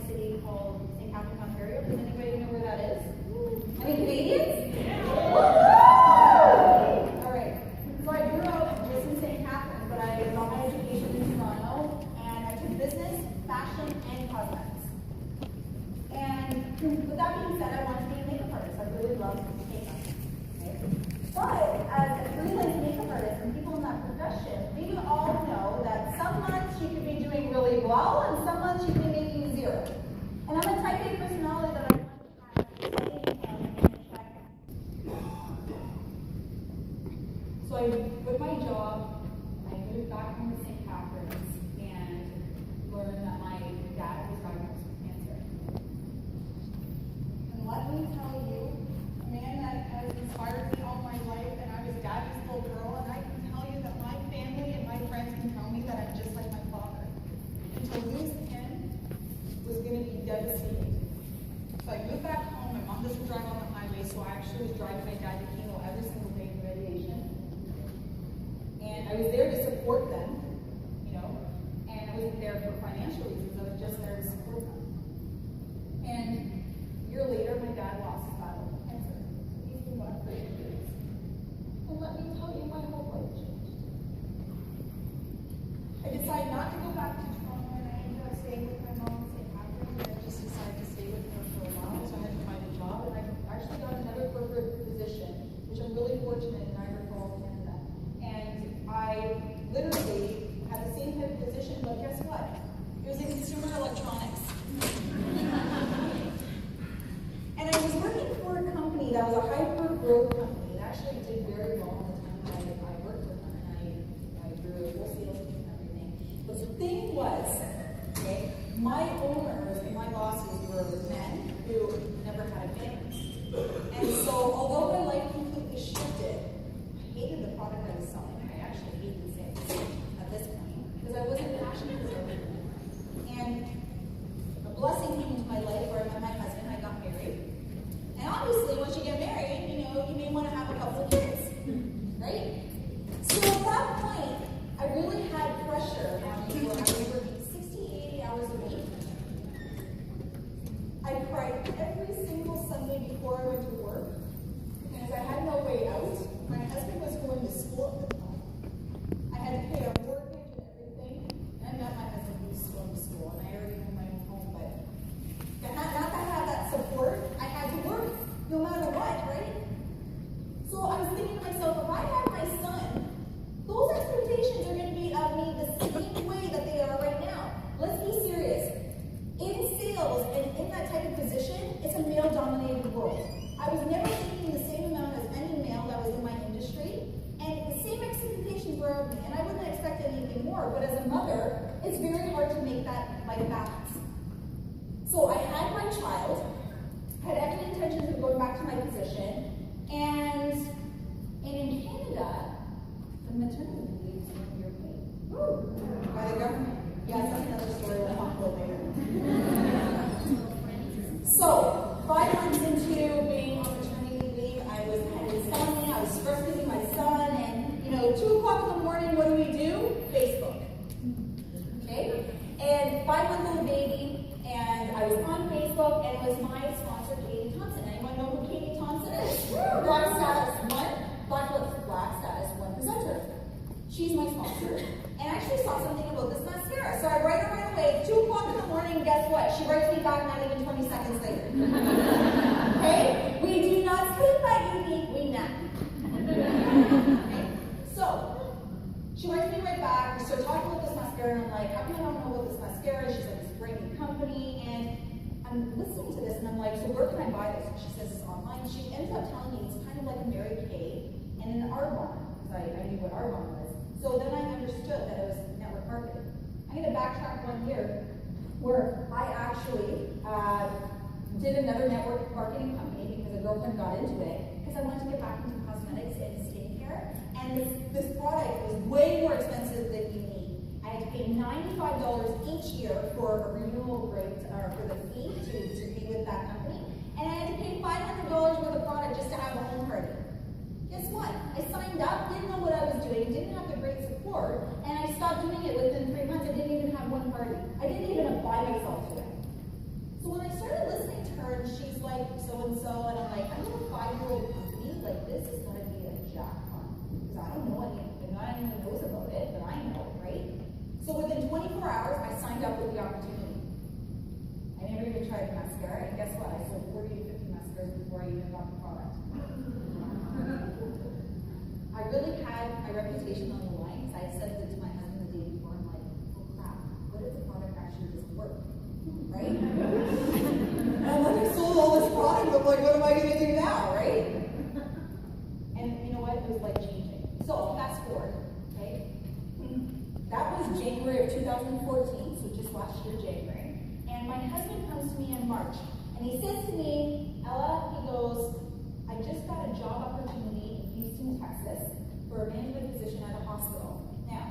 city called St. Catharines, Ontario. Does anybody know where that is? Any Canadians? Yeah. All right. So I grew up just in St. Catharines, but I got my education in Toronto, and I took business, fashion, and cosmetics. And with that being said, I wanted to be a makeup artist. I really love makeup. Okay? But as a freelance makeup artist and people in that profession, we all know that some months you could be doing really well, and some months you could be making zero. And I'm a type A personality that I want to have steady income and a check. So I quit my job, I moved back home to St. Catharines, and learned that my dad was diagnosed with cancer. And let me tell you, a man that has inspired me all my life, and I was daddy's little girl, and I can tell you that my family and my friends can tell me that I'm just like my father. And to lose him was going to be devastating. So I moved back home. My mom doesn't drive on the highway, so I actually was driving my dad to chemo every single day in radiation. And I was there to support them, and I wasn't there for financial reasons. I was just there to support them. And a year later, my dad lost his battle with cancer. He's been gone for 8 years. And let me tell you, my whole life changed. I decided not to go back to Toronto, and I ended up staying with my mom in St. Catharines, and I just decided to stay with her for a while, so I had to find a job, and I actually got another corporate position, which I'm really fortunate in Niagara Falls, Canada. And I literally had the same type of position, but guess what? It was in consumer electronics. And I was working for a company that was a hyper-growth company. It actually did very well in the time that I worked with them, and I grew a whole sales team and everything. But the thing was, okay, my owners and my bosses were men who never had a family. And so, although my life completely shifted, I hated the product I was selling. I actually hated sales at this point because I wasn't passionate about it. And a blessing came into my life where I met my husband. I got married. And obviously, once you get married, you may want to have a couple of kids, right? So at that point, I really had pressure on me where I was working 60, 80 hours a week. I cried every single Sunday before I went to work because I had no way out. My husband was going to school at the time. I had to pay a mortgage and everything. And I met my husband who was going to school, and I already owned my own home, but not that I had that support, I had to work no matter what, right? So I was thinking to myself, if I have my son, those expectations are going to be of me the same way that they are right now. Let's be serious. In sales and in that type of position, it's a male-dominated world. I was never making the same amount as any male that was in my industry, and the same expectations were of me, and I wouldn't expect anything more, but as a mother, it's very hard to make that life balance. So I had my child, had every intention of going back to my position, and in Canada, the maternity leave is 1 year paid. By the government. Yes, that's another story we'll talk about later. So, 5 months into being on maternity leave, I was kind of insomnia, I was breastfeeding my son, and 2 o'clock in the morning, what do? Facebook. Okay? And 5-month-old baby, and I was on Facebook, and it was my sponsor, Katie Thompson. Anyone know who Katie Thompson is? Black Status 1, Black Status 1 presenter. She's my sponsor. And I actually saw something about this mascara. So I write her right away, 2 o'clock in the morning, guess what? She writes me back not even 20 seconds later. Okay? We do not sleep at evening, we nap. Okay? So, she writes me right back, we start talking about this mascara, and I'm like, how come I don't know about this mascara? She's like, this brand new company, and I'm listening to this, and I'm like, so where can I buy this? And she says it's online. She ends up telling me it's kind of like a Mary Kay and an Arbonne, because I knew what Arbonne was. So then I understood that it was network marketing. I'm going to backtrack 1 year where I actually did another network marketing company because a girlfriend got into it because I wanted to get back into cosmetics and skincare. And this product was way more expensive than you need. I had to pay $95 each year for a renewal rate, or for the fee to be with that company. And I had to pay $500 worth of product just to have a home party. Guess what? I signed up, didn't know what I was doing, didn't have the great support, and I stopped doing it within 3 months. I didn't even have one party. I didn't even apply myself to it. because I don't know anything, not anyone knows about it, but I know, right? So within 24 hours, I signed up with the opportunity. I never even tried mascara, and guess what? I sold 40 to 50 mascaras before I even got the product. I really had my reputation on the line, because I said it to my husband the day before. I'm like, oh crap, what if the product actually doesn't work? Right? And I'm like, I sold all this product, I'm like, what am I going to do now, right? And you know what? It was life changing. So fast forward, okay? That was January of 2014, so just last year, January. And my husband comes to me in March, and he says to me, Ella, he goes, I just got a job opportunity in Houston, Texas, for a management position at a hospital. Now,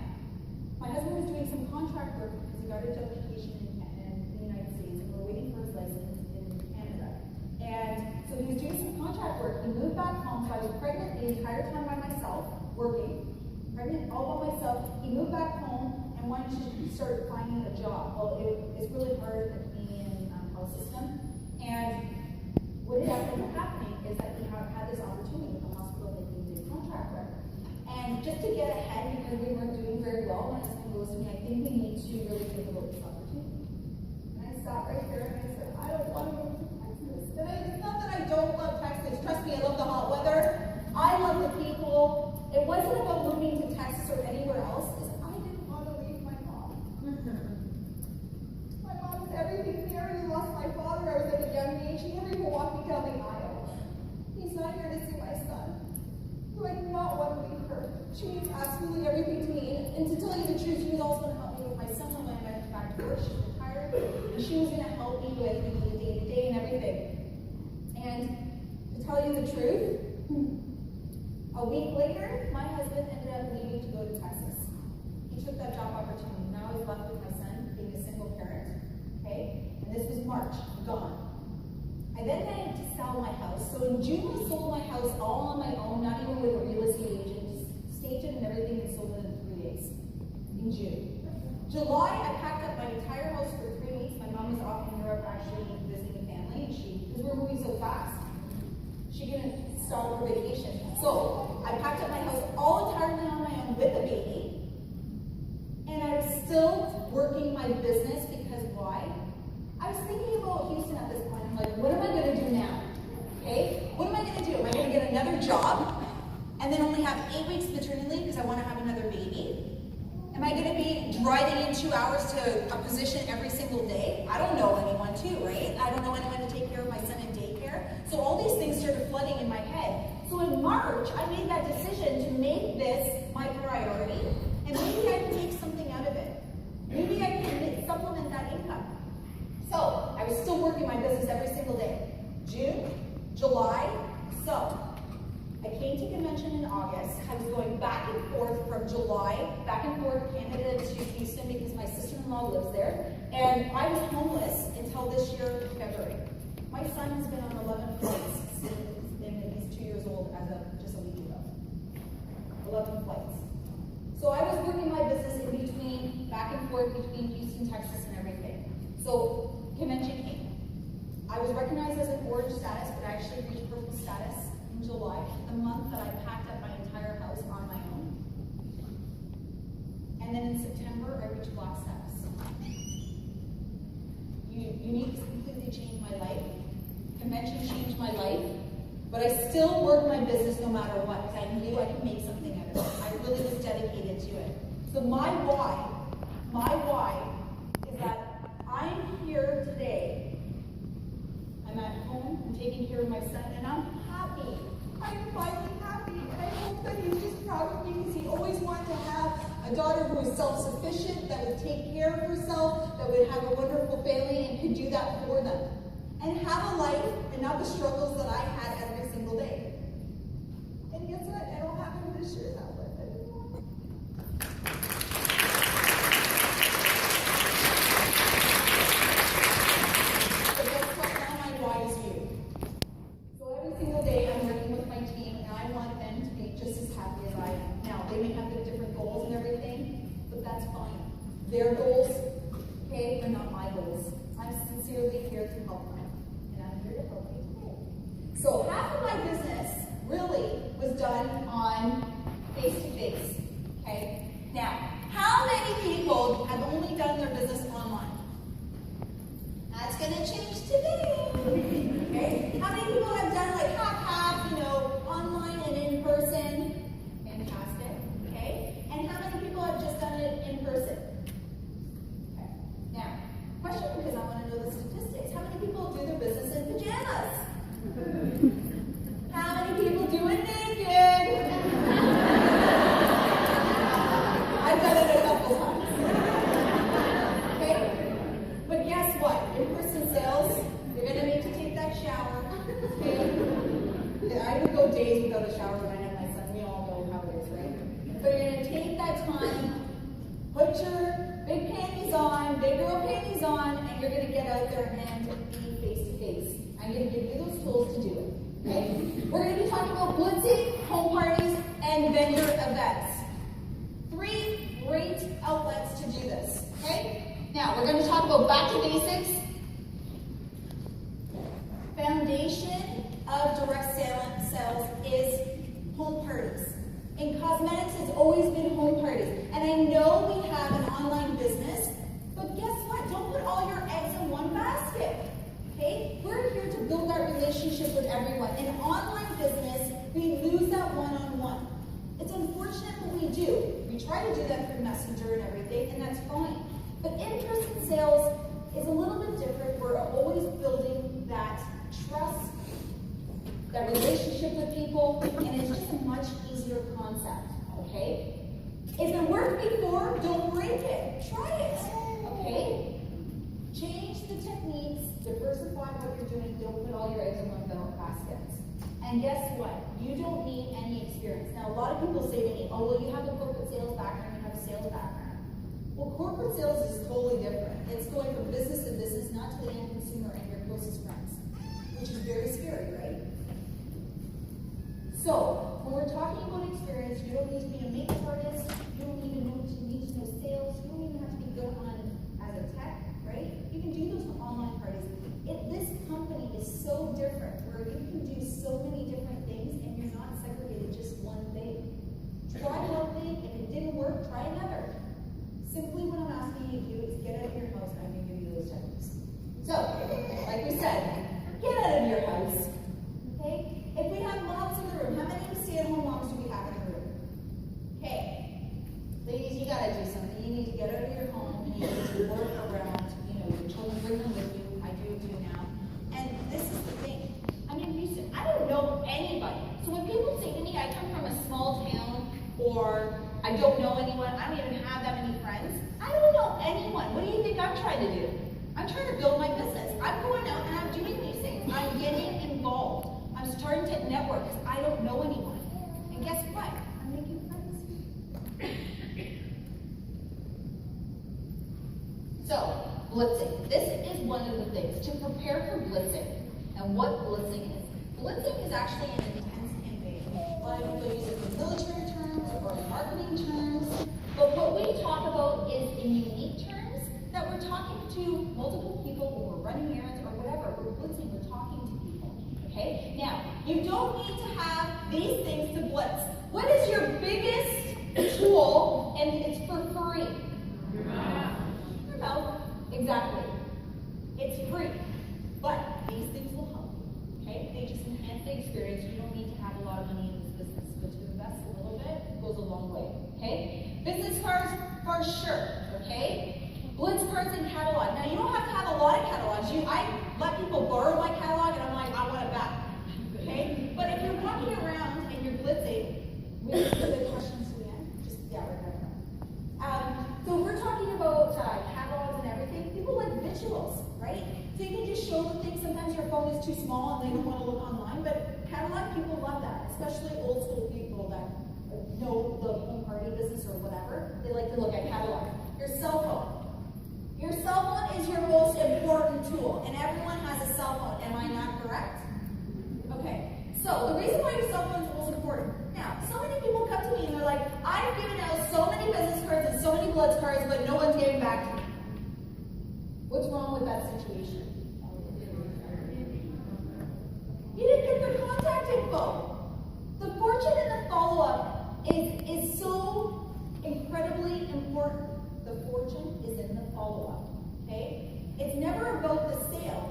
my husband was doing some contract work because he got his education in the United States, and we're waiting for his license in Canada. And so he was doing some contract work. He moved back home, so I was pregnant the entire time by myself, working. Pregnant all by myself. He moved back home and wanted to start finding a job. Well, it's really hard in the Canadian health system. And what ended up happening is that he had this opportunity with the hospital that he did contract work. And just to get ahead, because we weren't doing very well, my husband goes to me, I think we need to really think about this opportunity. And I stopped right there and I said, I don't want to move to Texas. And it's not that I don't love Texas. Trust me, I love the hot weather. I love the people. It wasn't about moving to Texas or anywhere else, because I didn't want to leave my mom. My mom was everything here, and lost my father. I was at a young age. He never even walked me down the aisle. He's not here to see my son. So I do not want to leave her. She means absolutely everything to me. And to tell you the truth, she was also going to help me with my son when I went back to work. She retired, and she was going to help me with the day-to-day and everything. And to tell you the truth, a week later, my husband ended up leaving to go to Texas. He took that job opportunity. Now I was left with my son, being a single parent. Okay? And this was March. I'm gone. I then had to sell my house. So in June, I sold my house all on my own, not even with a real estate agent. Just staged it and everything and sold it in 3 days. In June. July, I packed up my entire house for 3 weeks. My mom was off in Europe actually visiting family, and because we're moving so fast, she couldn't start her vacation. So I packed up my house all entirely on my own with a baby. And I was still working my business because why? I was thinking about Houston at this point. I'm like, what am I going to do now? Okay? What am I going to do? Am I going to get another job and then only have 8 weeks maternity leave because I want to have another baby? Am I going to be driving in 2 hours to a position every single day? I don't know anyone too, right? I don't know anyone to take care of my son in daycare. So all these things started flooding in my head. So in March, I made that decision to make this my priority, and maybe I can make something out of it. Maybe I can supplement that income. So I was still working my business every single day. June, July, so I came to convention in August. I was going back and forth from July, back and forth Canada to Houston because my sister-in-law lives there. And I was homeless until this year, February. My son has been on 11 flights and he's 2 years old as of just a week ago. 11 flights. So I was working my business in between, back and forth between Houston, Texas, and everything. So convention came. I was recognized as an orange status, but I actually reached purple status in July, the month that I packed up my entire house on my own. And then in September, I reached black status. Unique completely changed my life. Convention changed my life. But I still worked my business no matter what, because I knew I could make something out of it. I really was dedicated to it. So my why is that I'm here today. I'm at home, I'm taking care of my son, and I'm happy. I'm finally happy, and I hope that he's just proud of me, because he always wanted to have a daughter who was self-sufficient, that would take care of herself, that would have a wonderful family, and could do that for them. And have a life, and not the struggles that I had every single day. And guess what? I don't have him to share that with anymore. But guess what? Now my why is you. So every single day I'm working with my team, and I want them to be just as happy as I am. Now, they may have their different goals and everything, but that's fine. Their goals, okay, are not my goals. I'm sincerely here to help them. And I'm here to help you today. So half gonna change today. Okay? How many people have done like half, online and in person? Fantastic. Okay? And how many people have just done it in person? Okay. Now, question, because I want to know the statistics. How many people do their business in pajamas? How many people do it naked? I've done it a couple times. Okay? But guess what? In-person sales, you're going to need to take that shower. Okay? I would go days without a shower when I had my son. We all know how it is, right? But you're going to take that time, put your big panties on, big girl panties on, and you're going to get out there and be face-to-face. I'm going to give you those tools to do it. Okay? We're going to be talking about blitzing, home parties, and vendor events. 3 great outlets to do this. Okay? Now, we're going to talk about back to basics. Foundation of direct sales is home parties. In cosmetics, it's always been home parties. And I know we have an online business, but guess what? Don't put all your eggs in one basket. Okay? We're here to build our relationship with everyone. In online business, we lose that one-on-one. It's unfortunate, but we do. We try to do that through Messenger and everything, and that's fine. But in-person sales is a little bit different. We're always building that trust, that relationship with people, and it's just a much easier concept, okay? If it worked before, don't break it. Try it, okay? Change the techniques, diversify what you're doing, don't put all your eggs in one basket. And guess what? You don't need any experience. Now, a lot of people say to me, oh, well, you have a corporate sales background, you have a sales background. Well, corporate sales is totally different. It's going from business to business, not to the end consumer and your closest friends, which is very scary, right? So, when we're talking about experience, you don't need to be a makeup artist, you don't even need to know sales, you don't even have to be good on as a tech, right? You can do those online parties. This company is so different, where you can do so many different things and you're not segregated just one thing. Try one thing, if it didn't work, try another. Simply what I'm asking you to do is get out of your house, and I'm going to give you those techniques. So, like we said, get out of your house. Okay? If we have moms in the room, how many stay-at-home moms do we have in the room? Okay. Ladies, you gotta do something. You need to get out of your home and you need to work around, your children, bring them with you. I do too now. And this is the thing. I'm in Houston. I don't know anybody. So when people say to me, I come from a small town, or I don't know anyone, I don't even have that many friends. I don't know anyone. What do you think I'm trying to do? I'm trying to build my business. I'm going out and I'm doing these things. I'm getting involved. I'm starting to network because I don't know anyone. And guess what? I'm making friends. So, blitzing. This is one of the things to prepare for blitzing. And what blitzing is. Blitzing is actually an intense campaign. A lot of people use it in military terms or in marketing terms. But what we talk about is in unique terms that we're talking to multiple people when we're running errands or whatever. We're blitzing, we're talking to people. Okay? Now, you don't need to have these things to blitz. What is your biggest tool and it's for free? Your mouth. Your mouth. Exactly. It's free. But these things will help you. Okay? They just enhance the experience. You don't need to have a lot of money in this business, but to invest a little bit goes a long way. Okay? Business cards for sure. Okay? Blitz cards and catalog. Now you don't have to have a lot of catalogs. I let people borrow my catalog and I'm like, I want it back. Okay? But if you're walking around and you're blitzing, we have the questions to the end. Just right. So we're talking about catalogs and everything. People like visuals, right? So you can just show them things. Sometimes your phone is too small and they don't want to look online, but catalog people love that, especially old school people that know the home party business or whatever. They like to look at catalog. Your cell phone. Your cell phone is your most important tool, and everyone has a cell phone. Am I not correct? Okay. So the reason why your cell phone is most important. Now, so many people come to me and they're like, I've given out so many business cards and so many blitz cards, but no one's getting back to me. What's wrong with that situation? You didn't get their contact info. The fortune and the follow-up is so incredibly important. The fortune is in the follow-up. Okay? It's never about the sale.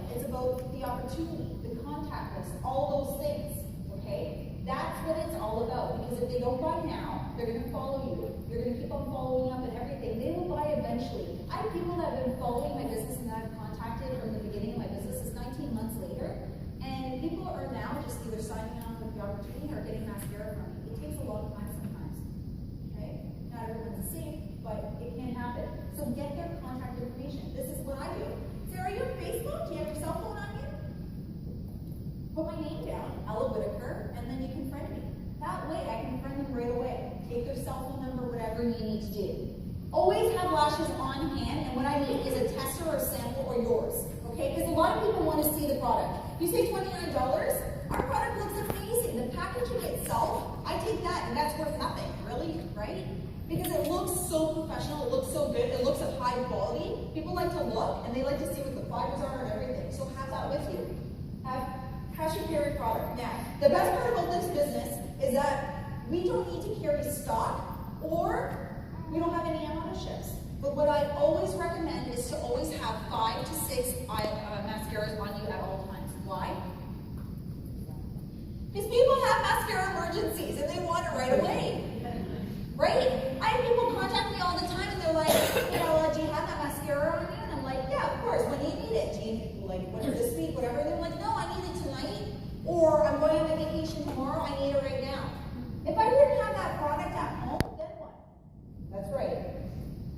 opportunity, the contact list, all those things, okay? That's what it's all about, because if they don't buy now, they're going to follow you. You're going to keep on following up and everything. They will buy eventually. I have people that have been following my business and that I've contacted from the beginning of my business. It's 19 months later, and people are now just either signing on with the opportunity or getting mascara from me. It takes a long time sometimes, okay? Not everyone's the same, but it can happen. So get their contact information. This is what I do. Sarah, are you on Facebook? Do you have your cell phone on you? Put my name down, Ela Whittaker, and then you can friend me. That way, I can friend them right away. Take their cell phone number, whatever you need to do. Always have lashes on hand, and what I need is a tester or a sample or yours. Okay? Because a lot of people want to see the product. You say $29, our product looks amazing. The packaging itself, I take that, and that's worth nothing, really, right? Because it looks so professional, it looks so good, it looks of high quality. People like to look, and they like to see what the fibers are and everything. So have that with you. Have cash and carry product. Now, the best part about this business is that we don't need to carry stock, or we don't have any out of ships. But what I always recommend is to always have 5 to 6 mascaras on you at all times. Why? Because people have mascara emergencies and they want it right away. Right? I have people contact me all the time and they're like, you know, do you have that mascara on you? And I'm like, yeah, of course. When do you need it? Do you like this week, whatever? They're like, no, I need it tonight. Or I'm going on vacation tomorrow, I need it right now. If I didn't have that product at home, then what? That's right.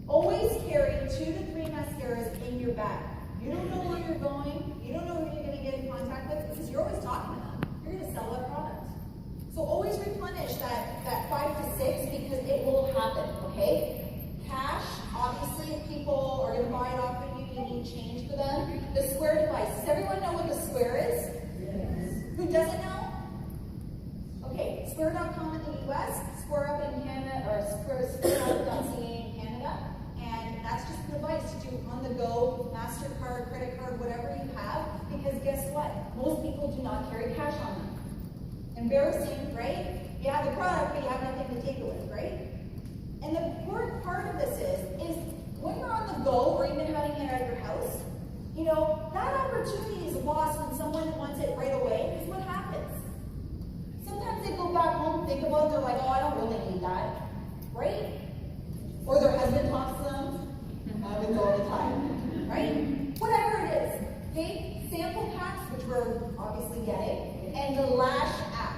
Always carry 2 to 3 mascaras in your bag. You don't know where you're going, you don't know who you're going to get in contact with, because you're always talking to them. You're going to sell that product. So always replenish that 5 to 6 because it will happen, okay? Cash, obviously, if people are going to buy it off of you, you need change for them. The Square device. Does everyone know what the Square is? Who doesn't know? Okay, Square.com in the US, Square Up in Canada, or Square.ca in Canada, and that's just a device to do on the go, MasterCard, credit card, whatever you have, because guess what? Most people do not carry cash on them. Embarrassing, right? You have the product, but you have nothing to take it with, right? And the important part of this is when you're on the go, or even having it at your house, you know, that opportunity is lost when someone wants it right away, because what happens? Sometimes they go back home, think about it, they're like, oh, I don't really need that, right? Or their husband talks to them, happens all the time, right? Whatever it is, okay? Sample packs, which we're obviously getting, and the Lash app.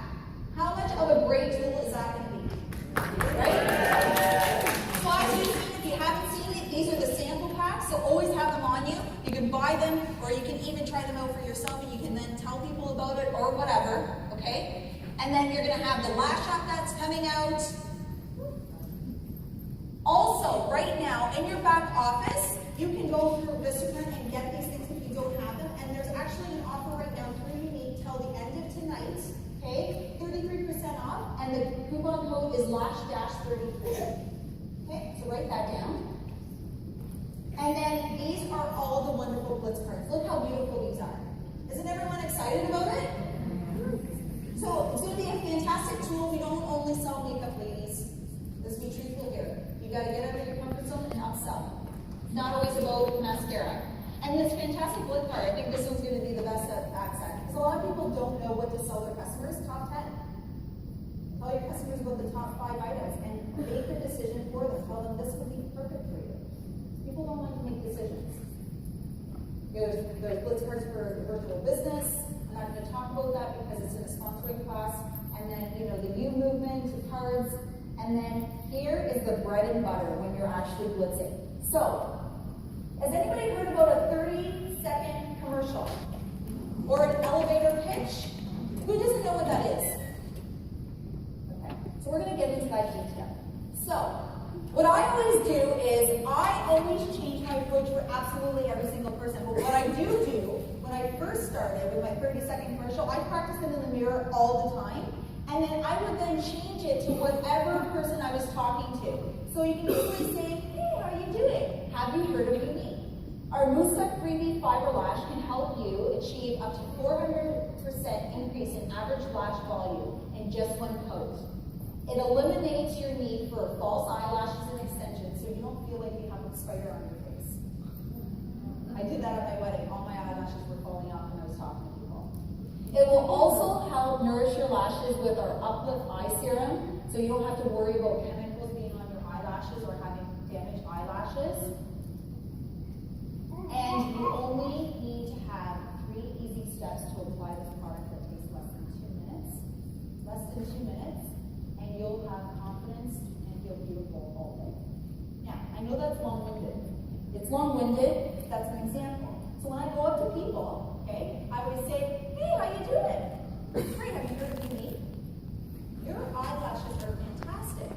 How much of a great tool is that going to be? Right? So as you've seen, if you haven't seen it, these are the sample packs, so always have them on you. You can buy them, or you can even try them out for yourself, and you can then tell people about it, or whatever, okay? And then you're going to have the Lash app that's coming out. Also, right now, in your back office, you can go through Vistaprint and get these things if you don't have them, and there's actually an offer right now through Unique till the end of tonight, okay? 33% off, and the coupon code is LASH-33. Okay, so write that down. And then these are all the wonderful blitz cards. Look how beautiful these are. Isn't everyone excited about it? So it's going to be a fantastic tool. We don't only sell makeup, ladies. Let's be truthful here. You got to get out of your comfort zone and upsell. It's not always about mascara. And this fantastic blitz card, I think this one's going to be the best accent. Because a lot of people don't know what to sell their customers. Top 10. Tell your customers about the top 5 items and make the decision for them. Tell them this would be perfect for you. People don't like to make decisions. There's blitz cards for virtual business. I'm not going to talk about that because it's in a sponsoring class. And then, you know, the U movement, the cards. And then here is the bread and butter when you're actually blitzing. So, has anybody heard about a 30-second commercial? Or an elevator pitch? Who doesn't know what that is? Okay, so we're going to get into that detail. So, what I always do is I always change my approach for absolutely every single person. But what I do, when I first started with my 30-second commercial, I practiced them in the mirror all the time. And then I would then change it to whatever person I was talking to. So you can easily say, hey, how are you doing? Have you heard of Unique? Our Moussec Freebie Fiber Lash can help you achieve up to 400% increase in average lash volume in just one coat. It eliminates your need for false eyelashes and extensions, so you don't feel like you have a spider on your face. I did that at my wedding. All my eyelashes were falling off when I was talking to you. It will also help nourish your lashes with our Uplift Eye Serum, so you don't have to worry about chemicals being on your eyelashes or having damaged eyelashes. And you only need to have 3 easy steps to apply this product that takes less than 2 minutes. Less than 2 minutes, and you'll have confidence and feel beautiful all day. Now, I know that's long-winded. It's long-winded, that's an example. So when I go up to people, okay, I always say, hey, how you doing? Great, have you heard of me? Your eyelashes are fantastic,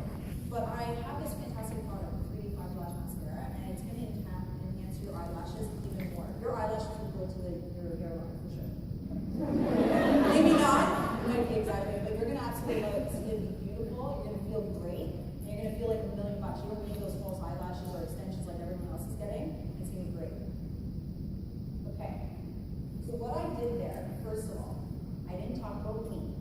but I have this fantastic product, 3D Fiber Lash Mascara, and it's going to enhance your eyelashes even more. Your eyelashes will go to your hairline for sure. Maybe not, you might be exaggerating, but you're going to absolutely love it. It's going to be beautiful, you're going to feel great, and you're going to feel like $1 million. You don't need those false eyelashes or extensions like everyone else is getting. It's going to be great. Okay, so what I did there, first of all, I didn't talk about me.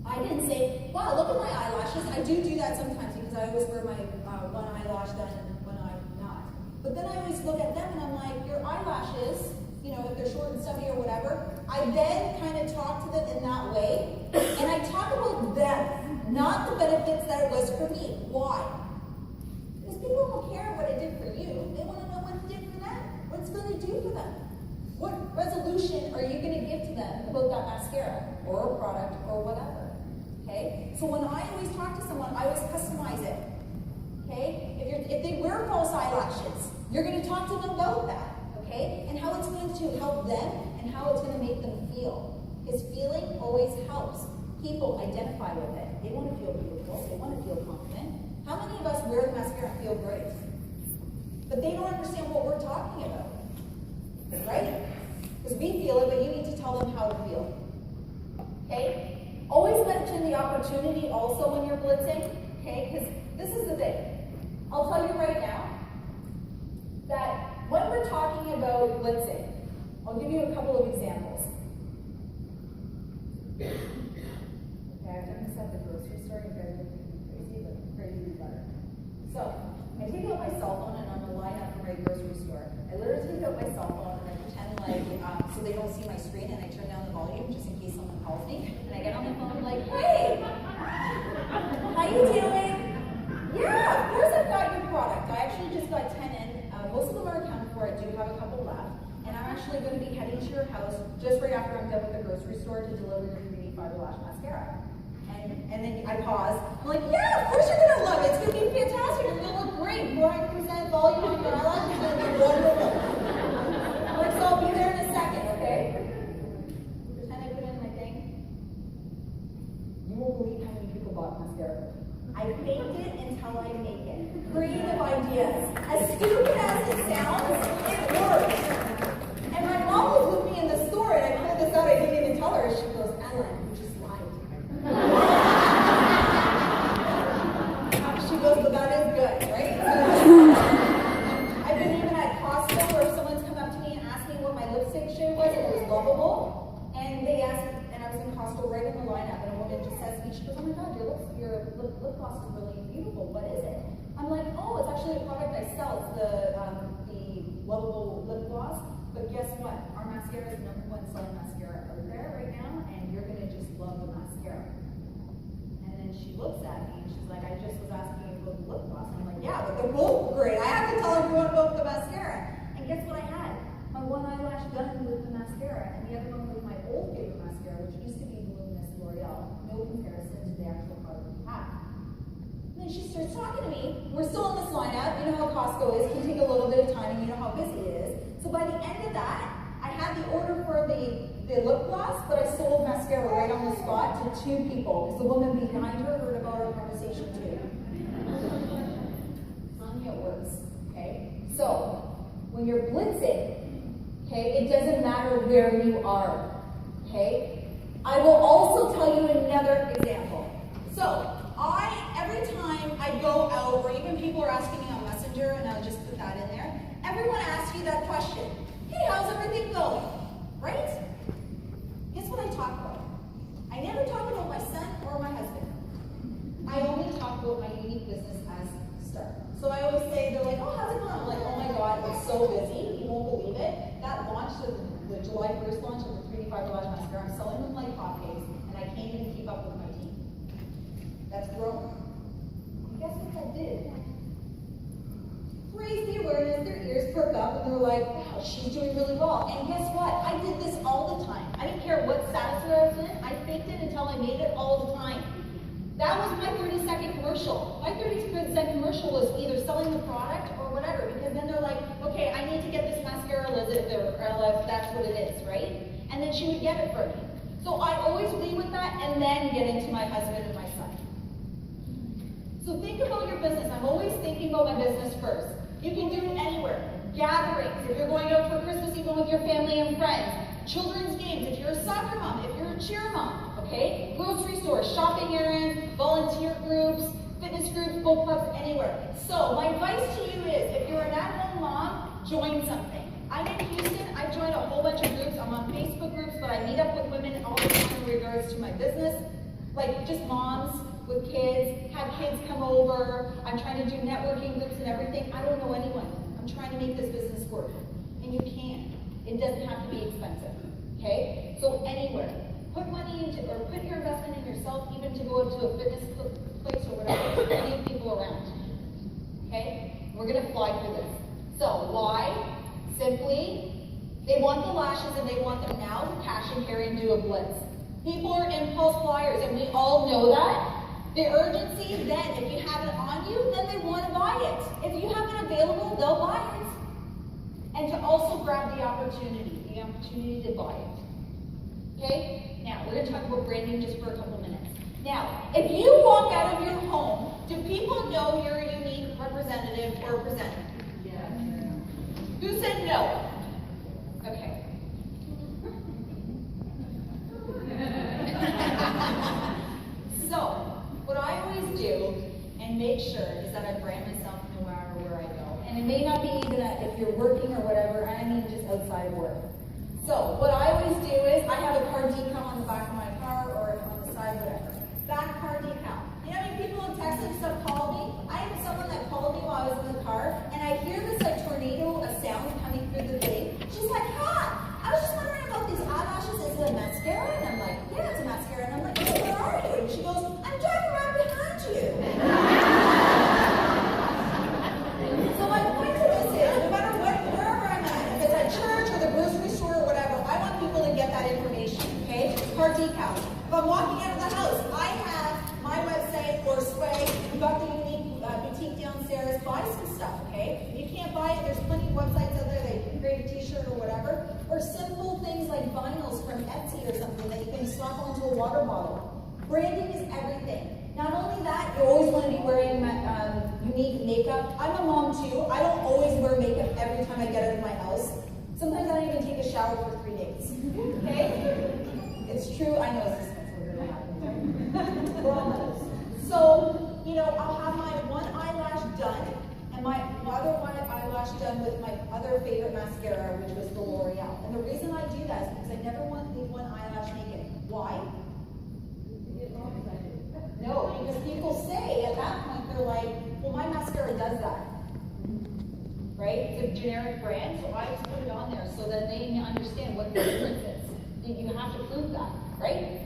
I didn't say, wow, look at my eyelashes. I do that sometimes because I always wear my one eyelash done when I'm not. But then I always look at them and I'm like, your eyelashes, you know, if they're short and stubby or whatever, I then kind of talk to them in that way. And I talk about them, not the benefits that it was for me. Why? Because people don't care what it did for you. They want to know what it did for them. What it's going to do for them. What resolution are you going to give to them about that mascara or a product or whatever? Okay? So when I always talk to someone, I always customize it. Okay? If they wear false eyelashes, you're going to talk to them about that. Okay? And how it's going to help them and how it's going to make them feel. Because feeling always helps people identify with it. They want to feel beautiful. They want to feel confident. How many of us wear the mascara and feel great? But they don't understand what we're talking about. Right? Because we feel it, but you need to tell them how to feel. Okay? Always mention the opportunity also when you're blitzing. Okay? Because this is the thing. I'll tell you right now that when we're talking about blitzing, I'll give you a couple of examples. Okay, I've done this at the grocery store. You guys are thinking crazy, but crazy is better. So, I take out my cell phone and I'm in a lineup for my grocery store. I literally take out my cell phone and I pretend like, so they don't see my screen, and I turn down the volume just in case someone calls me. And I get on the phone like, hey, how you doing? Yeah, of course I've got your product. I actually just got 10 in. Most of them are accounted for. I do have a couple left. And I'm actually going to be heading to your house just right after I'm done with the grocery store to deliver your 3D Fiber Lash Mascara. And then I pause. I'm like, yeah, of course you're going to love it. It's going to be fantastic. You're going to look great. 400% volume on your eyelashes is going to be wonderful. Like, so I'll be there in a second, okay? Pretend I put in my thing. You won't believe how many people bought mascara. I faked it until I make it. Creative ideas. As stupid as it sounds, it works. And my mom was with me in the store, and I pulled this out. I didn't even tell her. She goes, Ellen, you just lied. She goes, but that is good, right? I've been even at Costco where someone's come up to me and asked me what my lipstick shade was, and it was lovable. And they asked me, and I was in Costco right in the lineup, and a woman just says to me, she goes, oh my God, your lip gloss is really beautiful. What is it? I'm like, oh, it's actually a product I sell. It's the lovable lip gloss. But guess what? Our mascara is the #1 selling mascara out there right now, and you're going to just love the mascara. And then she looks at me, and she's like, I just was asking you about the lip gloss. And I'm like, yeah, but they're both great. I have to tell everyone about the mascara. And guess what I had? My one eyelash done with the mascara, and the other one with my old favorite mascara, which used to be Voluminous L'Oreal. No comparison to the actual product we have. And then she starts talking to me. We're still in this lineup. You know how Costco is. It can take a little bit of time, and you know how busy it is. So by the end of that, I had the order for the lip gloss, but I sold mascara right on the spot to 2 people, because the woman behind her heard about our conversation too. Telling you it works, okay? So, when you're blitzing, okay, it doesn't matter where you are, okay? I will also tell you another example. So, every time I go out, or even people are asking me on Messenger, and I'll just put that in there, everyone asks you that question. Hey, how's everything going? Right? Guess what I talk about? I never talk about my son or my husband. I only talk about my unique business as Start. So I always say, they're like, oh, how's it going? I'm like, oh my God, it's so busy. You won't believe it. That launch, the July 1st launch of the 3D fiber lash mascara. I'm selling them like hotcakes, and I can't even keep up with my team. That's growing. And guess what that did? Raise the awareness, their ears perk up, and they're like, wow, she's doing really well. And guess what? I did this all the time. I didn't care what status I was in. I faked it until I made it all the time. That was my 30-second commercial. My 30-second commercial was either selling the product or whatever, because then they're like, okay, I need to get this mascara, Elizabeth, or Ella, if that's what it is, right? And then she would get it for me. So I always lead with that and then get into my husband and my son. So think about your business. I'm always thinking about my business first. You can do it anywhere. Gatherings, if you're going out for Christmas Eve with your family and friends. Children's games, if you're a soccer mom, if you're a cheer mom, okay? Grocery stores, shopping errands, volunteer groups, fitness groups, book clubs, anywhere. So my advice to you is, if you're an at-home mom, join something. I'm in Houston, I joined a whole bunch of groups. I'm on Facebook groups, but I meet up with women all the time in regards to my business. Like just moms with kids, have kids come over. I'm trying to do networking groups and everything. I don't know anyone. I'm trying to make this business work. And you can. It doesn't have to be expensive. Okay? So anywhere. Put money into, or put your investment in yourself, even to go into a fitness place or whatever. Plenty of people around. Okay? We're going to fly through this. So why? Simply, they want the lashes and they want them now, cash and carry and do a blitz. People are impulse buyers, and we all know that. The urgency, then, if you have it on you, then they want to buy it. If you have it available, they'll buy it. And to also grab the opportunity to buy it. Okay? Now, we're going to talk about branding just for a couple minutes. Now, if you walk out of your home, do people know you're a unique representative or presenter? Yes. Who said no? Okay. So, what I always do and make sure is that I brand myself no matter where I go. And it may not be even if you're working or whatever, I mean just outside of work. So, what I always do is I have a car decal on the back of my car or on the side, whatever. Back car decal. You know how many people in Texas have called me? I had someone that called me while I was in the car, and I hear this like tornado of sound coming through the thing. She's like, "Hi, I was just wondering about these eyelashes. Is it a mascara?" And I'm like, "Yeah, it's a mascara." And I'm like, "Oh, where are you?" And she goes, "I'm driving right behind you." So my point to this is, no matter wherever I'm at, if it's at church or the grocery store or whatever, I want people to get that information. Okay, car decal. If I'm walking out of the house, I have my website or swag. We've got the unique boutique downstairs. Buy some stuff, okay? If you can't buy it, there's plenty of websites out there that you can create a t-shirt or whatever. Or simple things like vinyls from Etsy or something that you can slap onto a water bottle. Branding is everything. Not only that, you always want to be wearing unique makeup. I'm a mom too. I don't always wear makeup every time I get out of my house. Sometimes I don't even take a shower for 3 days. Okay? It's true. I know it's we're all mothers. So, you know, I'll have my one eyelash done and my other one eyelash done with my other favorite mascara, which was the L'Oreal. And the reason I do that is because I never want to leave one eyelash naked. Why? No, because people say at that point, they're like, well, my mascara does that. Right? It's a generic brand, so I just put it on there so that they understand what the difference is. You have to prove that, right?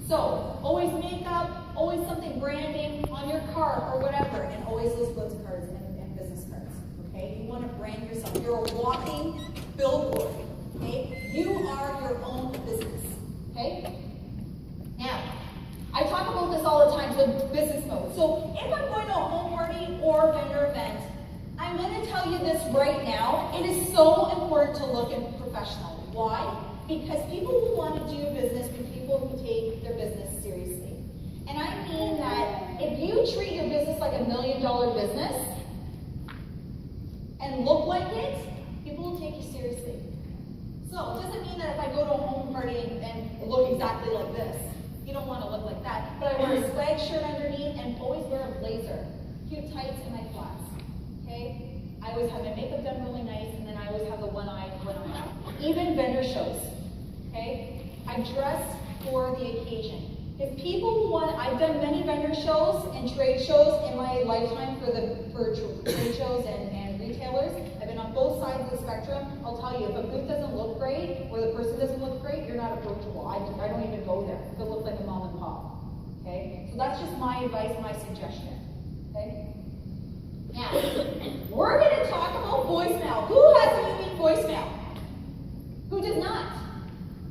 So, always makeup, always something branding on your car or whatever, and always those business cards and business cards, okay? You want to brand yourself. You're a walking billboard, okay? You are your own business, okay? Now, I talk about this all the time, so business mode. So, if I'm going to a home party or vendor event, I'm going to tell you this right now. It is so important to look professional. Why? Because people who want to do business with people who take their business seriously. And I mean that if you treat your business like $1 million business and look like it, people will take you seriously. So it doesn't mean that if I go to a home party and look exactly like this, you don't want to look like that. But I wear a swag shirt underneath and always wear a blazer, cute tights, and my flats. Okay? I always have my makeup done really nice, and then I always have the one eye out. Even vendor shows. Okay? I dress for the occasion. If people want, I've done many vendor shows and trade shows in my lifetime for trade shows and retailers. I've been on both sides of the spectrum. I'll tell you, if a booth doesn't look great or the person doesn't look great, you're not that approachable. I don't even go there. It looks like a mom and pop. Okay? So that's just my advice, my suggestion. Okay? Now, we're going to talk about voicemail. Who has a unique voicemail? Who does not?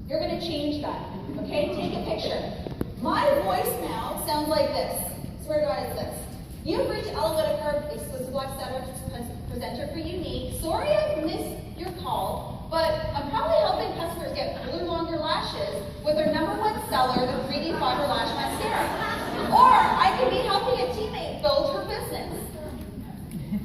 You're going to change that. Okay? Take a picture. My voicemail sounds like this. Swear to God, it's this. You've reached Ela Whittaker, exclusive Black Sabbath presenter for Unique. Sorry I missed your call, but I'm probably helping customers get fuller, longer lashes with their #1 seller, the 3D Fiber Lash Mascara. Or I could be helping a teammate build her business.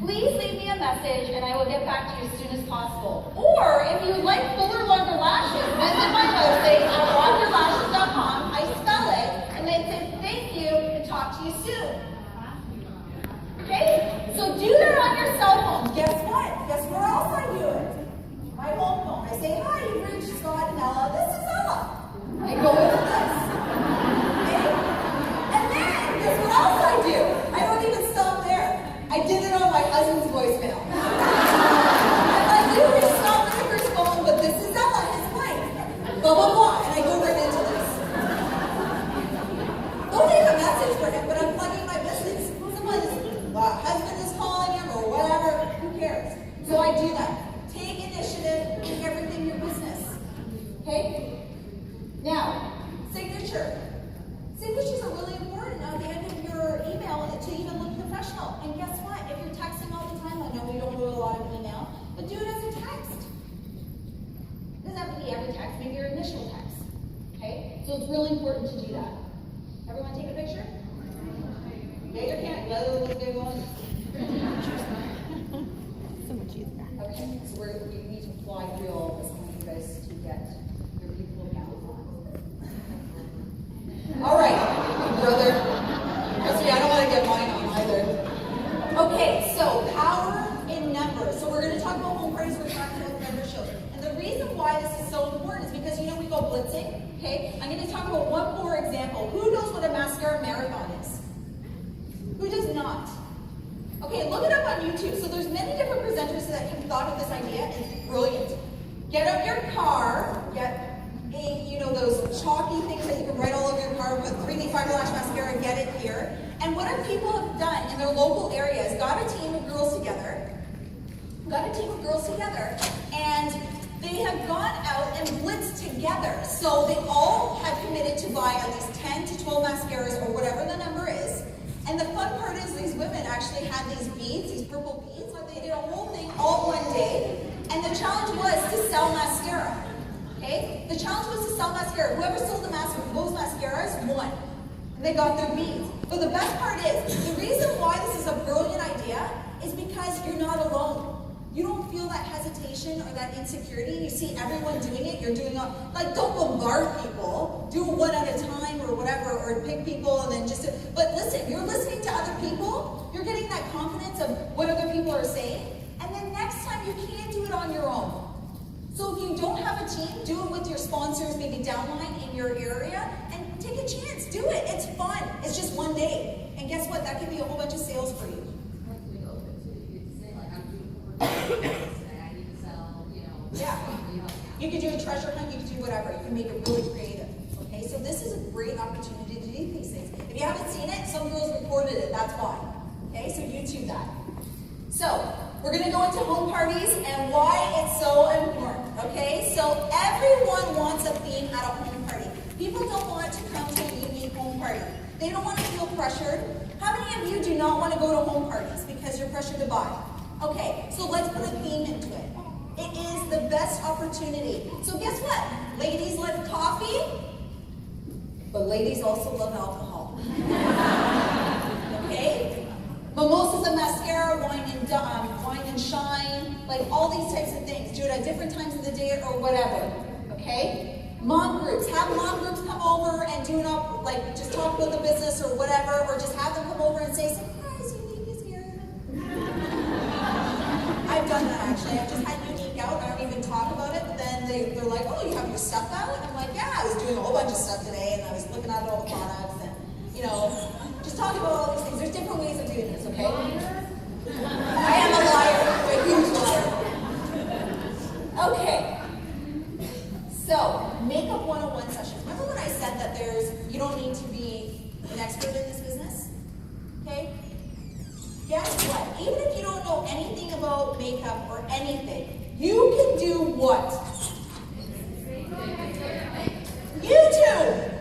Please leave me a message and I will get back to you as soon as possible. Or if you would like fuller, longer lashes, visit my website at rockyourlashes.com. I spell it, and then say thank you and talk to you soon. Okay? So do that on your cell phone. Guess what? Guess where else I do it? My home phone. I say, hi, you've reached Scott and Ella. This is Ella. I go into this. Okay? And then, guess what else I do? I don't even stop there. I did it on my husband's voicemail. I'm like, you reached Scott Whittaker's phone, but this is Ella, his wife. Blah, blah, blah. And I go right into this. Don't leave a message for him, but I'm plugging my business. Someone's husband is calling him or whatever, who cares? So I do that. Take initiative in everything your business. Okay? Now, signature. Signatures are really important at the end of your email to even look professional. And guess what? If you're texting all the time, I know we don't do a lot of email, but do it as a text. It doesn't have to be every text, maybe your initial text. Okay? So it's really important to do that. Everyone take a picture? Yeah, you can't. Let's get going. So much easier. Okay, so we need to fly through all this. I want you guys to get your beautiful gowns on. All right, brother. See, I don't want to get mine on either. Okay, so power in numbers. So we're going to talk about home parties. We're talking about member shows. And the reason why this is so important is because, we go blitzing. Okay, I'm going to talk about one more example. Who knows what a mascara marathon is? Who does not? Okay, look it up on YouTube. So there's many different presenters that have thought of this idea. It's brilliant. Get out your car, get those chalky things that you can write all over your car with 3D Fiber Lash Mascara, get it here. And what our people have done in their local areas, got a team of girls together, and they have gone out and blitzed together. So they all have committed to buy at least 10 to 12 mascaras or whatever the number is. And the fun part is these women actually had these beads, these purple beads, so they did a whole thing all one day. And the challenge was to sell mascara. Okay? The challenge was to sell mascara. Whoever sold the most mascaras won. And they got their beads. But the best part is, the reason why this is a brilliant idea is because you're not alone. You don't feel that hesitation or that insecurity. You see everyone doing it. You're doing it. Like, don't bombard people. Do it one at a time or whatever, or pick people and then just. But listen, you're listening to other people. You're getting that confidence of what other people are saying. And then next time you can't do it on your own. So if you don't have a team, do it with your sponsors, maybe downline in your area, and take a chance. Do it. It's fun. It's just one day. And guess what? That could be a whole bunch of sales for you. Yeah. You could do a treasure hunt, you could do whatever. You can make it really creative. Okay, so this is a great opportunity to do these things. If you haven't seen it, some girls recorded it, that's why. Okay, so YouTube that. So, we're going to go into home parties and why it's so important. Okay, so everyone wants a theme at a home party. People don't want to come to a unique home party. They don't want to feel pressured. How many of you do not want to go to home parties because you're pressured to buy? Okay, so let's put a theme into it. It is the best opportunity. So guess what? Ladies love coffee, but ladies also love alcohol. Okay? Mimosas and mascara, wine and shine, like all these types of things. Do it at different times of the day or whatever. Okay? Mom groups. Have mom groups come over and do not like just talk about the business or whatever, or just have them come over and say, surprise, Unique is here. I've done that actually. I've just had Unique out. I don't even talk about it, but then they're like, oh, you have your stuff out? And I'm like, yeah, I was doing a whole bunch of stuff today, and I was looking at all the products, and, just talking about all these things. There's different ways of doing this, okay? I am a liar, a huge liar. Okay. So, makeup 101 session. Remember when I said that you don't need to be an expert in this business? Okay? Guess what? Even if you don't know anything about makeup or anything, you can do what? YouTube!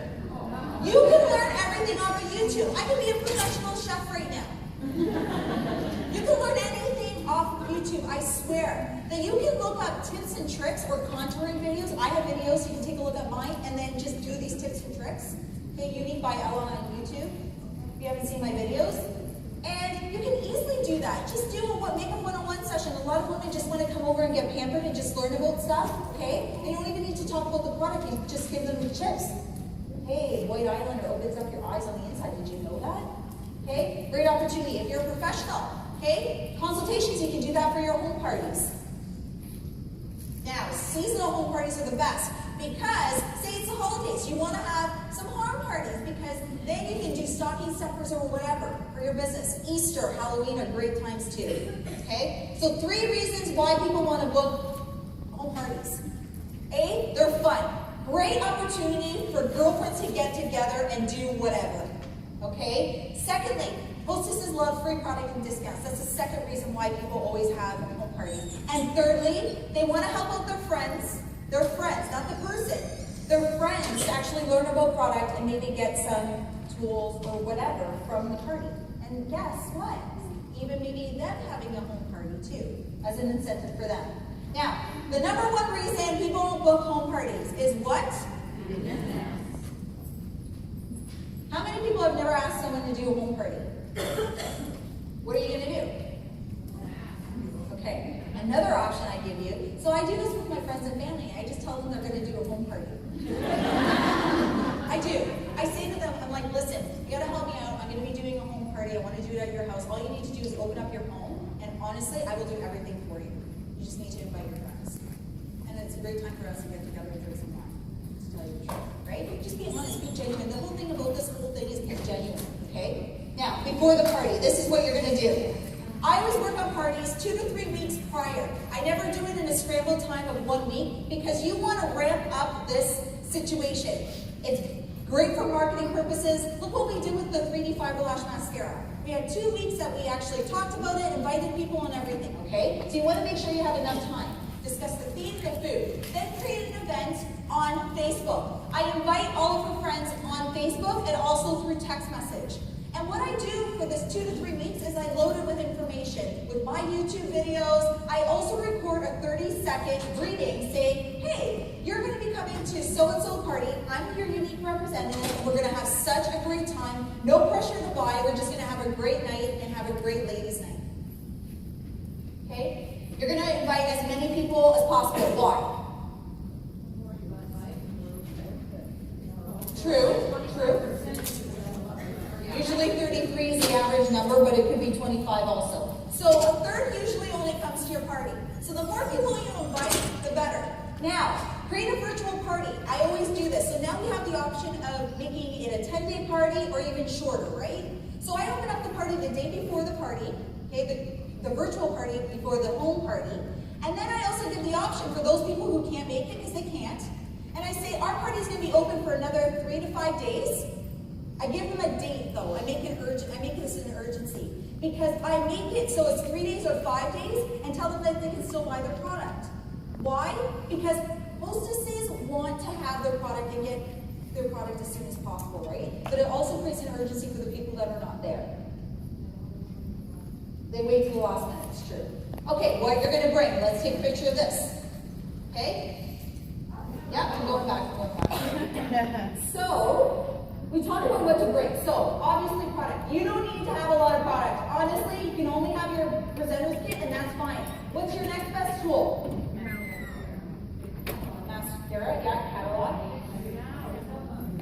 You can learn everything off of YouTube. I can be a professional chef right now. You can learn anything off of YouTube, I swear. That you can look up tips and tricks or contouring videos. I have videos, you can take a look at mine and then just do these tips and tricks. Okay, Unique by Ela on YouTube, if you haven't seen my videos. And you can easily do that. Just do a Makeup 101 session. A lot of women just want to come over and get pampered and just learn about stuff, okay? They don't even need to talk about the product. You just give them the tips. Hey, white eyeliner opens up your eyes on the inside. Did you know that? Okay, great opportunity. If you're a professional, okay? Consultations, you can do that for your home parties. Now, seasonal home parties are the best because, say it's the holidays, you want to have some home parties because then you can do stocking stuffers or whatever for your business. Easter, Halloween are great times too, okay? So 3 reasons why people want to book home parties. A, they're fun. Great opportunity for girlfriends to get together and do whatever, okay? Secondly, hostesses love free product and discounts. That's the second reason why people always have home parties. And thirdly, they want to help out their friends, not the person, their friends to actually learn about product and maybe get some tools or whatever from the party. And guess what? Even maybe them having a home party too, as an incentive for them. Now, the number 1 reason people book home parties is what? How many people have never asked someone to do a home party? What are you going to do? Okay, another option I give you. So I do this with my friends and family. I just tell them they're going to do a home party. I do. I say to them, I'm like, listen, you got to help me out. I'm going to be doing a home party. I want to do it at your house. All you need to do is open up your home, and honestly, I will do everything for you. You just need to invite your friends. And it's a great time for us to get together and drink some wine, to tell you the truth, right? Just be honest, be genuine. The whole thing about this whole thing is be genuine, okay? Now, before the party, this is what you're going to do. I always work on parties 2 to 3 weeks prior. I never do it in a scrambled time of 1 week because you want to ramp up this situation. It's great for marketing purposes. Look what we did with the 3D Fiber Lash Mascara. We had 2 weeks that we actually talked about it, invited people and everything, okay? So you want to make sure you have enough time. Discuss the theme, the food. Then create an event on Facebook. I invite all of your friends on Facebook and also through text message. And what I do for this 2 to 3 weeks is I load it with information. With my YouTube videos, I also record a 30-second greeting saying, hey, you're going to be coming to so-and-so party. I'm your unique representative. We're going to have such a great time. No pressure to buy. We're just going to have a great night and have a great ladies' night. Okay? You're going to invite as many people as possible. Why? True. Usually 33 is the average number, but it could be 25 also. So a third usually only comes to your party. So the more people you invite, the better. Now, create a virtual party. I always do this. So now we have the option of making it a 10-day party or even shorter, right? So I open up the party the day before the party, okay, the virtual party before the home party. And then I also give the option for those people who can't make it because they can't. And I say, our party is going to be open for another 3 to 5 days. I give them a date though. I make this an urgency because I make it so it's 3 days or 5 days and tell them that they can still buy their product. Why? Because hostesses want to have their product and get their product as soon as possible, right? But it also creates an urgency for the people that are not there. They wait till the last minute, it's true. Okay, what you're going to bring. Let's take a picture of this. Okay? Yeah, I'm going back. So, we talked about what to bring. So, obviously product. You don't need to have a lot of product. Honestly, you can only have your presenter's kit and that's fine. What's your next best tool? Mascara, yeah, catalog.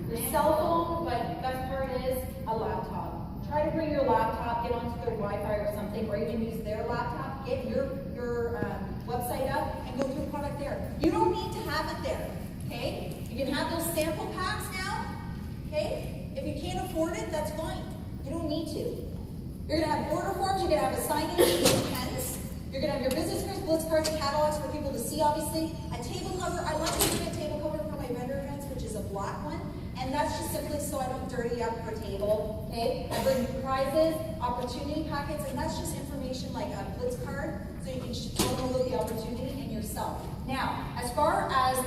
Your cell phone, but the best part is a laptop. Try to bring your laptop, get onto their Wi-Fi or something, or even use their laptop, get your website up and go through product there. You don't need to have it there, okay? You can have those sample packs now. Okay? If you can't afford it, that's fine. You don't need to. You're going to have order forms, you're going to have a sign-in sheet with pens, you're going to have your business cards, blitz cards, catalogs for people to see, obviously, a table cover. I like to give a table cover black one. And that's just simply so I don't dirty up your table, okay? I bring prizes, opportunity packets, and that's just information like a blitz card, so you can tell them about the opportunity and yourself. Now, as far as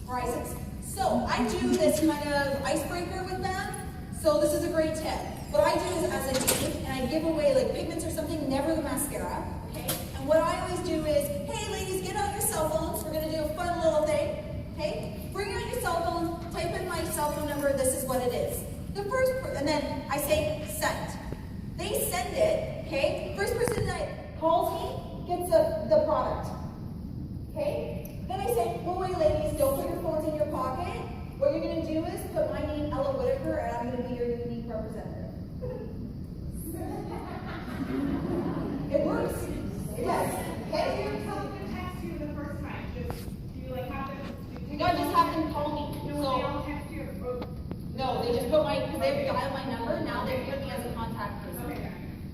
prizes, so I do this kind of icebreaker with them, so this is a great tip. What I do is as a team, and I give away like pigments or something, never the mascara, okay? And what I always do is, hey ladies, get out your cell phones, we're gonna do a fun little thing, okay? Bring out your cell phone, type in my cell phone number, this is what it is. And then I say send. They send it, okay? First person that calls me gets the product, okay? Then I say, oh wait ladies, don't put your phones in your pocket. What you're gonna do is put my name, Ela Whittaker, and I'm gonna be your unique representative. It works. It does. Okay? If you're telling them to text you the first time, do you like have them? No, I just have them call me. No, they all text you. No, they just put because they've dialed my number, now they've put me as a contact person.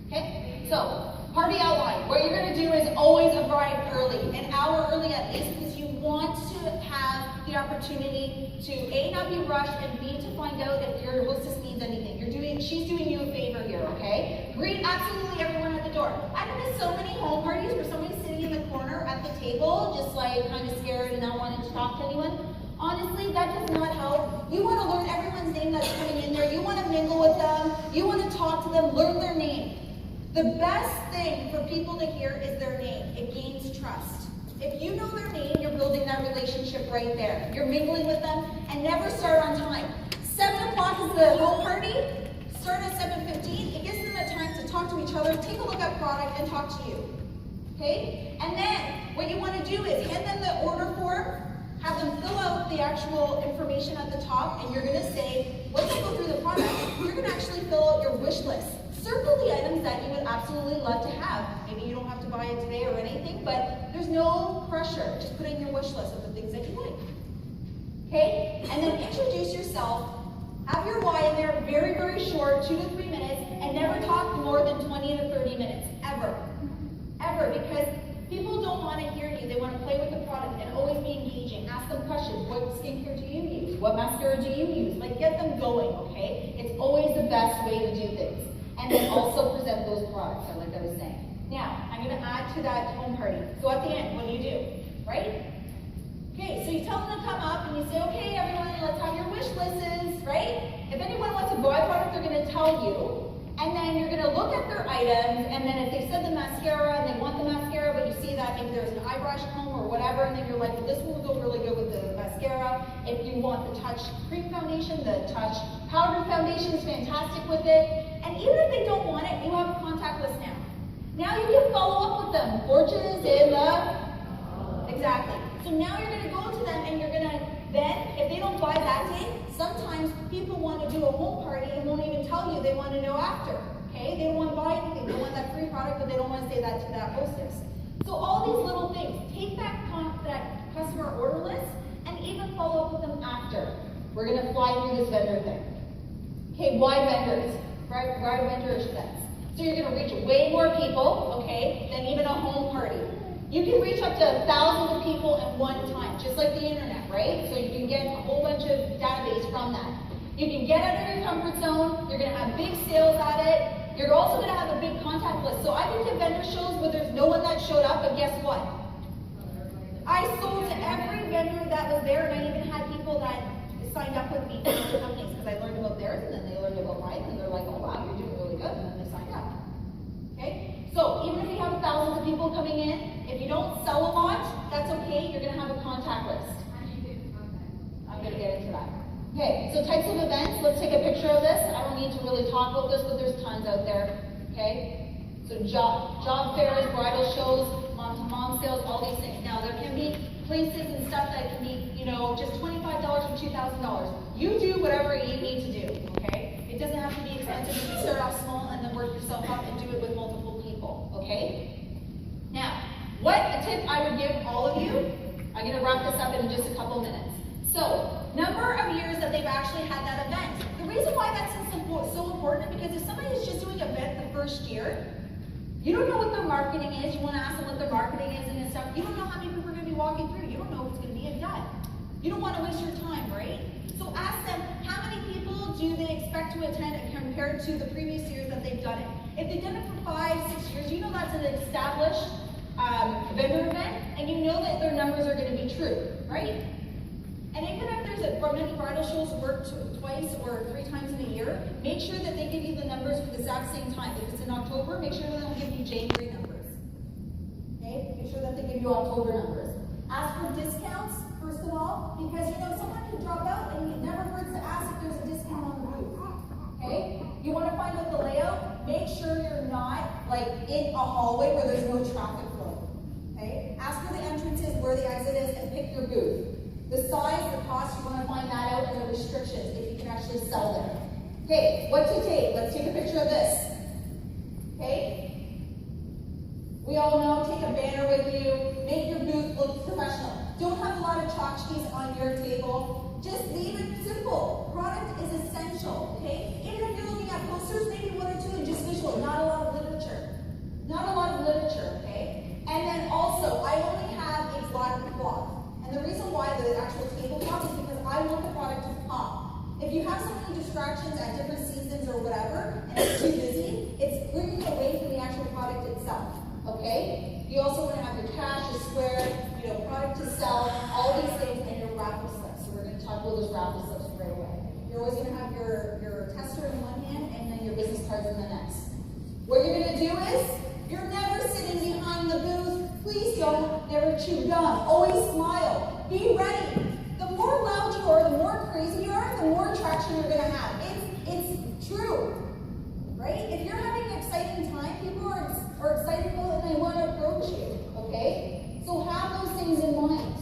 Okay? So, party outline. What you're going to do is always arrive early, an hour early at least, because you want to have the opportunity to A, not be rushed, and B, to find out if your hostess needs anything. She's doing you a favor here, okay? Greet absolutely everyone at the door. I've been to so many home parties where somebody's sitting in the corner at the table, just like kind of scared and not wanting to talk to anyone. Honestly, that does not help. You want to learn everyone's name that's coming in there. You want to mingle with them. You want to talk to them, learn their name. The best thing for people to hear is their name. It gains trust. If you know their name, you're building that relationship right there. You're mingling with them, and never start on time. 7 o'clock is the home party. Start at 7:15. It gives them the time to talk to each other, take a look at product, and talk to you. Okay? And then, what you want to do is hand them the order form, have them fill out the actual information at the top, and you're going to say, once I go through the product, you're going to actually fill out your wish list. Circle the items that you would absolutely love to have. Maybe you don't have to buy it today or anything, but there's no pressure. Just put in your wish list of the things that you like. Okay? And then introduce yourself. Have your why in there, very, very short, 2 to 3 minutes, and never talk more than 20 to 30 minutes, ever. Ever, because people don't want to hear you. They want to play with the product and always be engaging. Ask them questions. What skincare do you use? What mascara do you use? Like, get them going, okay? It's always the best way to do things. And then also present those products, like I was saying. Now, I'm going to add to that home party. So at the end, what do you do? Right? Okay, so you tell them to come up and you say, okay, everyone, let's have your wish lists, right? If anyone wants a buy product, they're going to tell you. And then you're going to look at their items, and then if they said the mascara and they want the mascara, but you see that maybe there's an eye brush comb or whatever, and then you're like, well, this one will go really good with the mascara. If you want the Touch Cream Foundation, the Touch Powder Foundation is fantastic with it. And even if they don't want it, you have a contact list now. Now you can follow up with them. Fortunes in the... Exactly. So now you're going to go to them, and you're going to then, if they don't buy that day, sometimes people want to do a home party and won't even tell you. They want to know after. Okay? They don't want to buy anything. They want that free product, but they don't want to say that to that hostess. So all these little things. Take that customer order list and even follow up with them after. We're going to fly through this vendor thing. Okay, why vendors? Why vendor events? So you're going to reach way more people, okay, than even a home party. You can reach up to thousands of people at one time, just like the internet, right? So you can get a whole bunch of database from that. You can get out of your comfort zone. You're going to have big sales at it. You're also going to have a big contact list. So I can do vendor shows where there's no one that showed up, but guess what? I sold to every vendor that was there, and I even had people that signed up with me from other companies because I learned about theirs, and then they learned about mine, and they're like, oh wow, you're doing really good, and then they signed up. Okay? So even if you have thousands of people coming in, if you don't sell a lot, that's okay. You're going to have a contact list. I'm going to get into that. Okay, so types of events. Let's take a picture of this. I don't need to really talk about this, but there's tons out there. Okay? So job fairs, bridal shows, mom-to-mom sales, all these things. Now, there can be places and stuff that can be, just $25 or $2,000. You do whatever you need to do, okay? It doesn't have to be expensive. You can start off small and then work yourself up and do it with multiple people, okay? Now, what a tip I would give all of you, I'm going to wrap this up in just a couple minutes. So, number of years that they've actually had that event. The reason why that's so important is because if somebody is just doing an event the first year, you don't know what their marketing is, you want to ask them what their marketing is and stuff, you don't know how many people are going to be walking through, you don't know if it's going to be a dud. You don't want to waste your time to attend and compared to the previous years that they've done it. If they've done it for 5, 6 years, you know that's an established vendor event, and you know that their numbers are going to be true, right? And even if there's many bridal shows work twice or 3 times in a year, make sure that they give you the numbers at the exact same time. If it's in October, make sure that they'll give you January numbers. Okay? Make sure that they give you October numbers. Ask for discounts, first of all, because you know someone can drop out and it never hurts to ask if there's a discount on the booth. Okay? You want to find out the layout? Make sure you're not like in a hallway where there's no traffic flow. Okay? Ask where the entrance is, where the exit is, and pick your booth. The size, the cost, you want to find that out, and the restrictions, if you can actually sell there. Okay, what to take? Let's take a picture of this. Okay? We all know, take a banner with you, make your booth look professional. Don't have a lot of tchotchkes on your table. Just leave it simple. Product is essential, okay? Even if you're looking at posters, maybe 1 or 2 and just visual, not a lot of literature. Not a lot of literature, okay? And then also, I only have a black cloth. And the reason why the actual tabletop is because I want the product to pop. If you have so many distractions at different seasons or whatever, and it's too busy, it's bringing away from the actual product itself, okay? You also want to have your cash, your square, you know, product to sell, all these things, and your raffle slips. So we're going to talk about those raffle slips right away. You're always going to have your tester in one hand and then your business cards in the next. What you're going to do is, you're never sitting behind the booth. Please don't ever chew gum. Always smile. Be ready. The more loud you are, the more crazy you are, the more traction you're going to have. It's true, right? If you're having an exciting time, people are excited about it and they want to approach you, okay? So have those things in mind.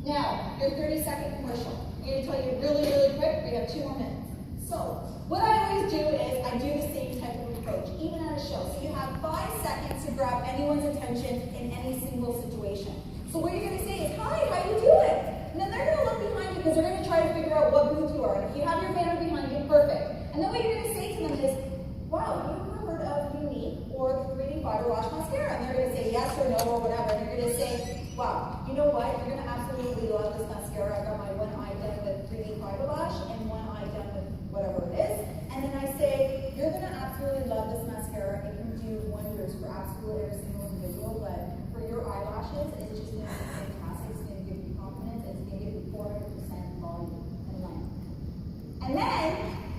Now, your 30-second commercial. I'm going to tell you really, really quick. We have 2 more minutes. So, what I always do is I do the same type of approach, even at a show. So you have 5 seconds to grab anyone's attention in any single situation. So what you're going to say is, hi, how you doing? And then they're going to look behind you because they're going to try to figure out what booth you are. And if you have your banner behind you, perfect. And then what you're going to say to them is, wow, you ever heard of Unique or the 3D Fiber Wash Mascara? And they're going to say yes or no or whatever. And you're going to say, wow, you know what? You're going to absolutely love this mascara. I got my one eye done with 3D Fiber Wash and one eye done with whatever it is. And then I say, you're going to absolutely love this mascara. It can do wonders for absolutely every single individual, but for your eyelashes, it's just going to be fantastic. It's going to give you confidence. It's going to give you 400% volume and length. And then,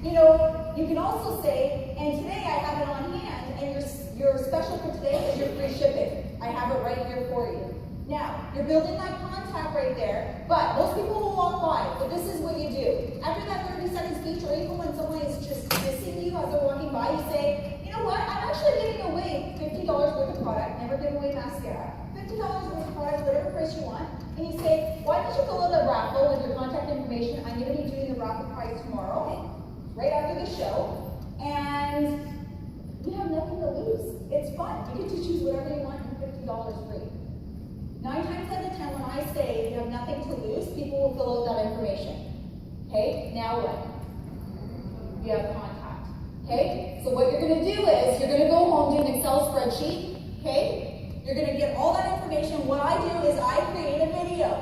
you know, you can also say, and today I have it on hand, and your special for today is your free shipping. I have it right here for you. Now, you're building that contact right there, but most people will walk by, but this is what you do. After that 30-second speech, or even when someone is just dissing you as they're walking by, you say, you know what, I'm actually giving away $50 worth of product, never give away mascara, $50 worth of product, whatever price you want, and you say, why don't you fill out a raffle with your contact information? I'm going to be doing the raffle prize tomorrow, right after the show, and you have nothing to lose. It's fun. You get to choose whatever you want and $50 free. 9 times out of 10, when I say you have nothing to lose, people will fill out that information. Okay, now what? You have contact. Okay, so what you're going to do is you're going to go home, do an Excel spreadsheet. Okay, you're going to get all that information. What I do is I create a video.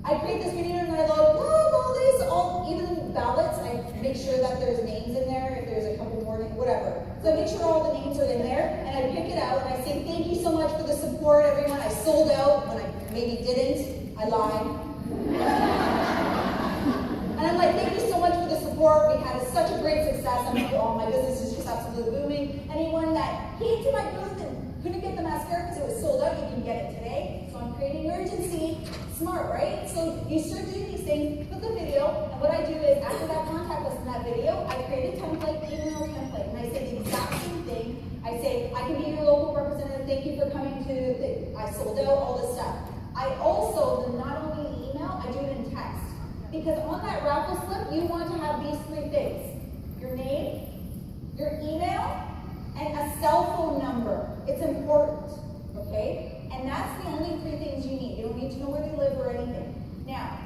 I create this video and I load all these, even ballots. I make sure that there's names in there. If there's a couple more, whatever. So I make sure all the names are in there, and I pick it out, and I say, thank you so much for the support, everyone. I sold out when I maybe didn't. I lied. And I'm like, thank you so much for the support. We had such a great success. I'm like, oh, my business is just absolutely booming. Anyone that came to my booth and couldn't get the mascara because it was sold out, you can get it today. So I'm creating urgency. Smart, right? So you start doing these things, put the video, and what I do is after that contact us in that video, I create a template, email template, and I say the exact same thing. I say, I can be your local representative, thank you for coming to I sold out, all this stuff. I also, not only email, I do it in text. Because on that raffle slip, you want to have these 3 things. Your name, your email, and a cell phone number. It's important, okay? And that's the only 3 things you need. You don't need to know where they live or anything. Now,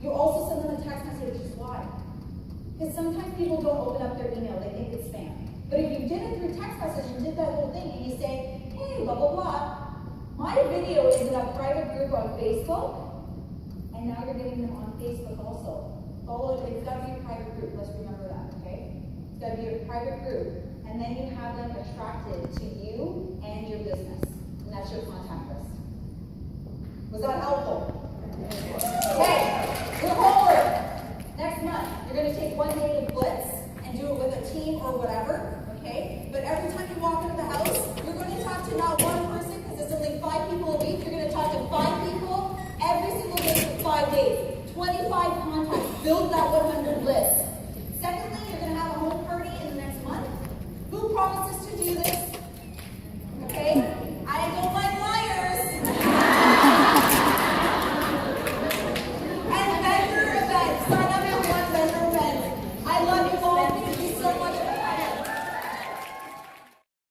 you also send them a text message. Why? Because sometimes people don't open up their email. They think it's spam. But if you did it through text message and did that whole thing, and you say, hey, blah, blah, blah, my video is in a private group on Facebook, and now you're getting them on Facebook also. Follow it. It's got to be a private group. Let's remember that, okay? It's got to be a private group. And then you have them attracted to you and your business. And that's your contact list. Was that helpful? Okay, your homework. Next month, you're going to take one day to blitz and do it with a team or whatever. Okay? But every time you walk into the house, you're going to talk to not one person because it's only 5 people a week. You're going to talk to 5 people every single day for 5 days. 25 contacts. Build that 100